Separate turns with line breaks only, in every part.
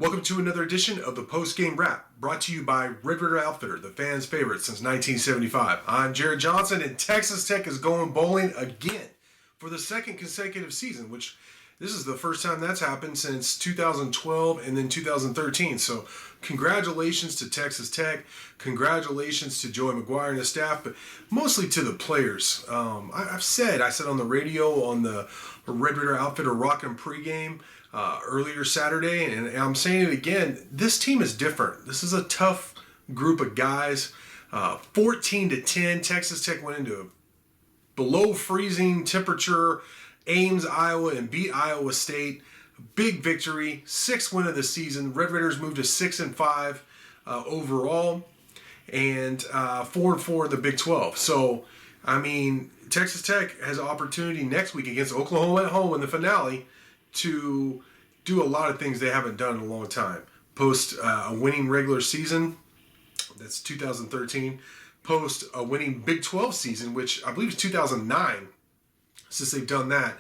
Welcome to another edition of the Post Game Wrap, brought to you by Red River Outfitter, the fans' favorite since 1975. I'm Jared Johnson, and Texas Tech is going bowling again for the second consecutive season, which this is the first time that's happened since 2012 and then 2013. So congratulations to Texas Tech. Congratulations to Joey McGuire and his staff, but mostly to the players. I said on the radio on the Red River Outfitter Rockin' pregame earlier Saturday, and I'm saying it again, this team is different. This is a tough group of guys. 14-10, Texas Tech went into a below freezing temperature Ames, Iowa, and beat Iowa State. Big victory, 6th win of the season. Red Raiders moved to 6-5 overall, and 4-4 in the Big 12. So, I mean, Texas Tech has an opportunity next week against Oklahoma at home in the finale to do a lot of things they haven't done in a long time. Post a winning regular season, that's 2013. Post a winning Big 12 season, which I believe is 2009. Since they've done that,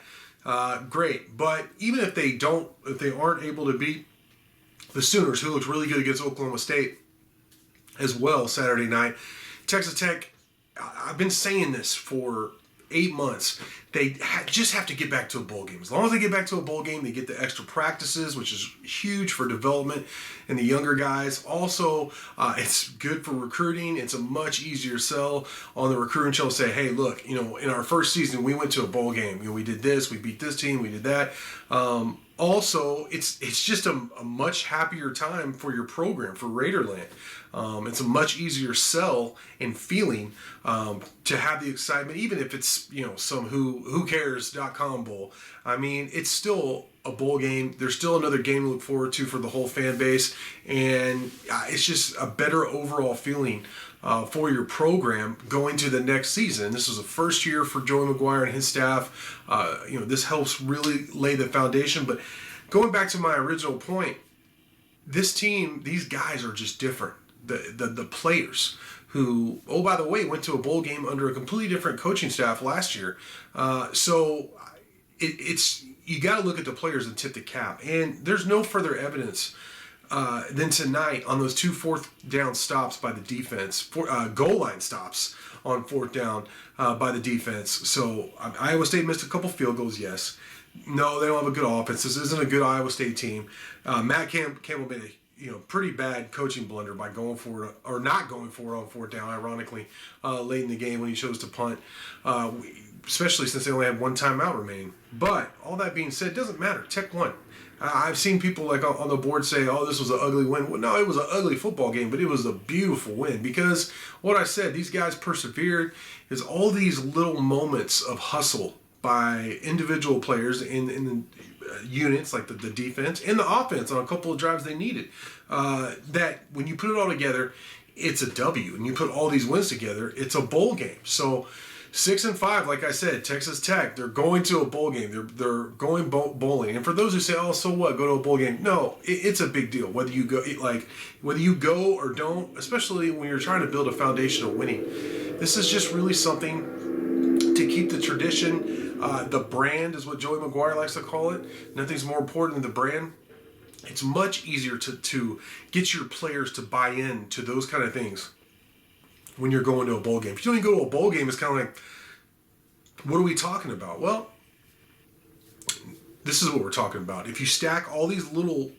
great. But even if they aren't able to beat the Sooners, who looked really good against Oklahoma State as well Saturday night, Texas Tech, I've been saying this for 8 months. They just have to get back to a bowl game. As long as they get back to a bowl game, they get the extra practices, which is huge for development and the younger guys. Also, it's good for recruiting. It's a much easier sell on the recruiting show. Say, hey, look, in our first season, we went to a bowl game. We did this, we beat this team, we did that. Also, it's just a much happier time for your program, for Raiderland. It's a much easier sell and feeling to have the excitement, even if it's some whocares.com bowl. I mean, it's still a bowl game. There's still another game to look forward to for the whole fan base, and it's just a better overall feeling for your program going to the next season. This is the first year for Joey McGuire and his staff. This helps really lay the foundation. But going back to my original point, this team, these guys are just different. The players who, oh, by the way, went to a bowl game under a completely different coaching staff last year. So it's you got to look at the players and tip the cap. And there's no further evidence than tonight on those 2 fourth down stops by the defense, goal line stops on 4th down by the defense. So Iowa State missed a couple field goals, yes. No, they don't have a good offense. This isn't a good Iowa State team. Matt Campbell made a pretty bad coaching blunder by going for it, or not going for it on 4th down, ironically, late in the game when he chose to punt, especially since they only had one timeout remaining. But all that being said, it doesn't matter. Tech won. I've seen people on the board say, oh, this was an ugly win. Well, no, it was an ugly football game, but it was a beautiful win because what I said, these guys persevered. Is all these little moments of hustle by individual players in units like the defense and the offense on a couple of drives they needed. That when you put it all together, it's a W. And you put all these wins together, it's a bowl game. So 6-5, like I said, Texas Tech, they're going to a bowl game. They're going bowling. And for those who say, oh, so what, go to a bowl game? No, it's a big deal. Whether you go or don't, especially when you're trying to build a foundation of winning. This is just really something to keep the tradition. The brand is what Joey McGuire likes to call it. Nothing's more important than the brand. It's much easier to get your players to buy in to those kind of things when you're going to a bowl game. If you don't even go to a bowl game, it's kind of like, what are we talking about? Well, this is what we're talking about. If you stack all these little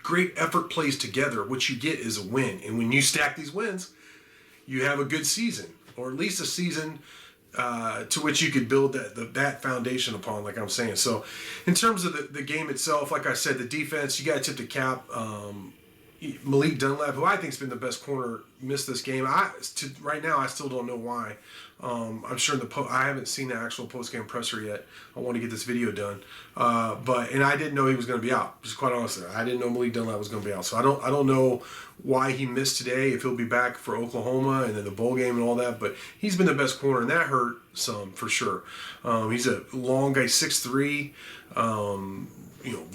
great effort plays together, what you get is a win. And when you stack these wins, you have a good season, or at least a season to which you could build that foundation upon, like I'm saying. So in terms of the game itself, like I said, the defense, you got to tip the cap. Malik Dunlap, who I think has been the best corner, missed this game. Right now, I still don't know why. I'm sure I haven't seen the actual post-game presser yet. I want to get this video done. And I didn't know he was going to be out. Just quite honestly, I didn't know Malik Dunlap was going to be out. So I don't know why he missed today. If he'll be back for Oklahoma and then the bowl game and all that. But he's been the best corner, and that hurt some for sure. He's a long guy, 6'3".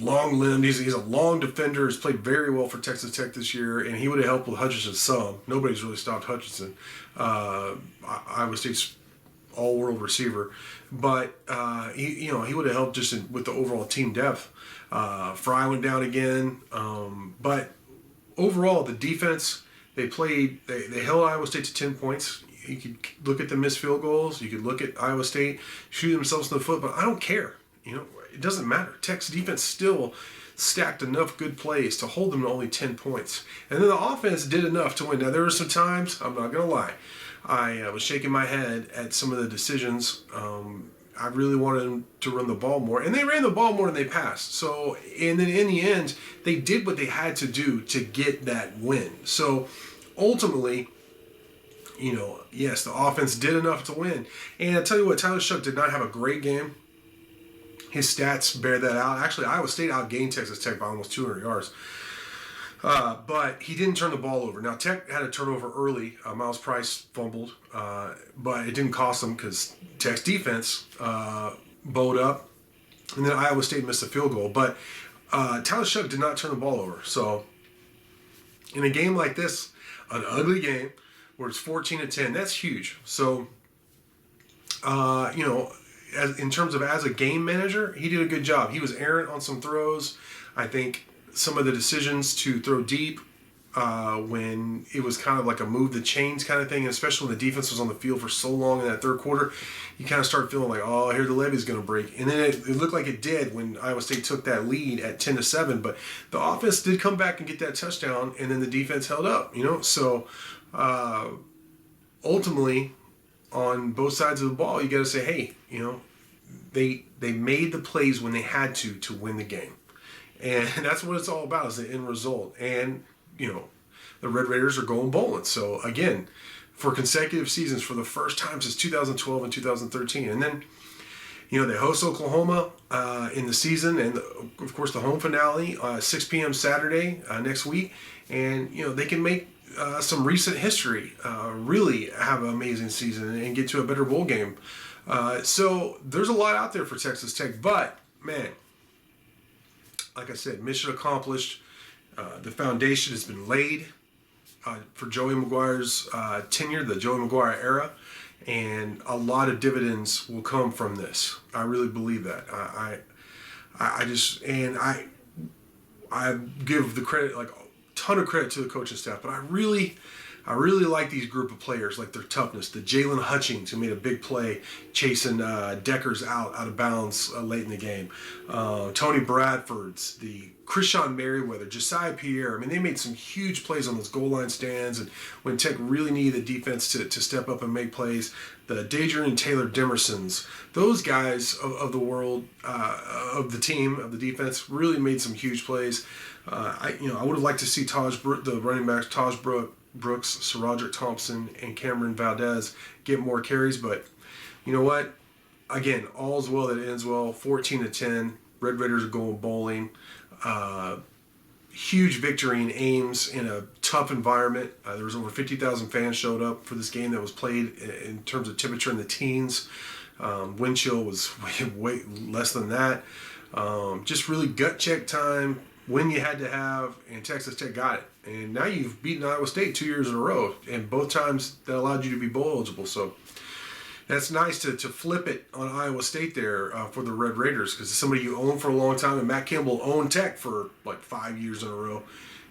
Long-limbed. He's a long defender. He's played very well for Texas Tech this year, and he would have helped with Hutchinson some. Nobody's really stopped Hutchinson. Iowa State's all-world receiver. But, he would have helped just with the overall team depth. Fry went down again. But overall, the defense, they held Iowa State to 10 points. You could look at the missed field goals. You could look at Iowa State shooting themselves in the foot, but I don't care. It doesn't matter. Tech's defense still stacked enough good plays to hold them to only 10 points. And then the offense did enough to win. Now, there were some times, I'm not going to lie, I was shaking my head at some of the decisions. I really wanted them to run the ball more. And they ran the ball more than they passed. So, and then in the end, they did what they had to do to get that win. So, ultimately, yes, the offense did enough to win. And I tell you what, Tyler Shough did not have a great game. His stats bear that out. Actually, Iowa State outgained Texas Tech by almost 200 yards. But he didn't turn the ball over. Now, Tech had a turnover early. Miles Price fumbled. But it didn't cost them because Tech's defense bowed up. And then Iowa State missed a field goal. But Tyler Shough did not turn the ball over. So, in a game like this, an ugly game, where it's 14-10, that's huge. So, in terms of as a game manager, he did a good job. He was errant on some throws. I think some of the decisions to throw deep when it was kind of like a move the chains kind of thing, especially when the defense was on the field for so long in that third quarter, you kind of start feeling like, oh, here the levee's going to break. And then it looked like it did when Iowa State took that lead at 10-7. But the offense did come back and get that touchdown, and then the defense held up. So ultimately, on both sides of the ball, you got to say, hey, they made the plays when they had to win the game. And that's what it's all about, is the end result. And, the Red Raiders are going bowling. So, again, for consecutive seasons, for the first time since 2012 and 2013. And then, they host Oklahoma in the season. And, of course, the home finale, 6 p.m. Saturday next week. And, they can make some recent history, really have an amazing season and get to a better bowl game. So there's a lot out there for Texas Tech, but man, like I said, mission accomplished. The foundation has been laid for Joey McGuire's tenure, the Joey McGuire era, and a lot of dividends will come from this. I really believe that. I give the credit, like a ton of credit to the coaching staff, but I really like these group of players, like their toughness. The Jalen Hutchings, who made a big play chasing Deckers out of bounds late in the game. Tony Bradford's, the Krishan Merriweather, Josiah Pierre. I mean, they made some huge plays on those goal line stands, and when Tech really needed the defense to step up and make plays. The Dadrian Taylor Demersons, those guys of the world, of the team, of the defense, really made some huge plays. I would have liked to see the running backs, Taj Brooks, SaRodorick Thompson, and Cameron Valdez get more carries, but you know what? Again, all's well that ends well. 14-10. Red Raiders are going bowling. Huge victory in Ames in a tough environment. There was over 50,000 fans showed up for this game that was played in terms of temperature in the teens. Wind chill was way less than that. Just really gut check time. Win you had to have, and Texas Tech got it. And now you've beaten Iowa State 2 years in a row, and both times that allowed you to be bowl eligible. So that's nice to flip it on Iowa State there for the Red Raiders, because it's somebody you owned for a long time, and Matt Campbell owned Tech for like 5 years in a row.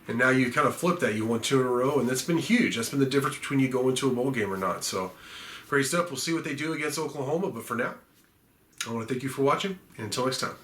And now you kind of flipped that. You won 2 in a row, and that's been huge. That's been the difference between you going to a bowl game or not. So great stuff. We'll see what they do against Oklahoma, but for now, I want to thank you for watching, and until next time.